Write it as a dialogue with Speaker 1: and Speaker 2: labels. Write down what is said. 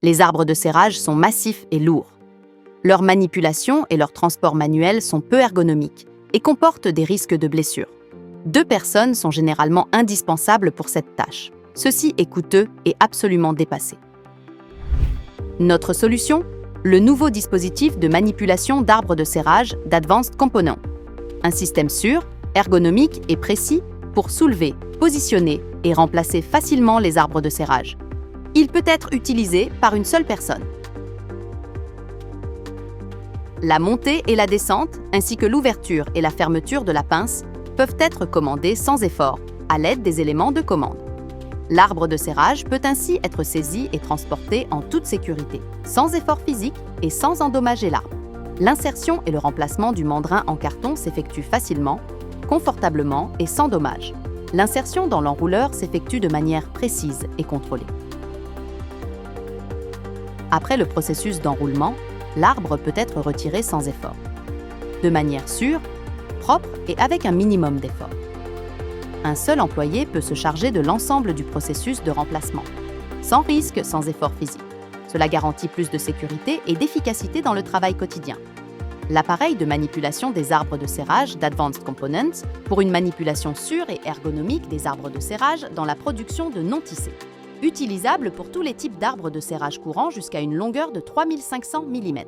Speaker 1: Les arbres de serrage sont massifs et lourds. Leur manipulation et leur transport manuel sont peu ergonomiques et comportent des risques de blessures. 2 personnes sont généralement indispensables pour cette tâche. Ceci est coûteux et absolument dépassé. Notre solution? Le nouveau dispositif de manipulation d'arbres de serrage d'Advanced Components. Un système sûr, ergonomique et précis pour soulever, positionner et remplacer facilement les arbres de serrage. Il peut être utilisé par une seule personne. La montée et la descente, ainsi que l'ouverture et la fermeture de la pince, peuvent être commandées sans effort, à l'aide des éléments de commande. L'arbre de serrage peut ainsi être saisi et transporté en toute sécurité, sans effort physique et sans endommager l'arbre. L'insertion et le remplacement du mandrin en carton s'effectuent facilement, confortablement et sans dommage. L'insertion dans l'enrouleur s'effectue de manière précise et contrôlée. Après le processus d'enroulement, l'arbre peut être retiré sans effort, de manière sûre, propre et avec un minimum d'effort. Un seul employé peut se charger de l'ensemble du processus de remplacement, sans risque, sans effort physique. Cela garantit plus de sécurité et d'efficacité dans le travail quotidien. L'appareil de manipulation des arbres de serrage d'Advanced Components pour une manipulation sûre et ergonomique des arbres de serrage dans la production de non-tissés. Utilisable pour tous les types d'arbres de serrage courants jusqu'à une longueur de 3500 mm.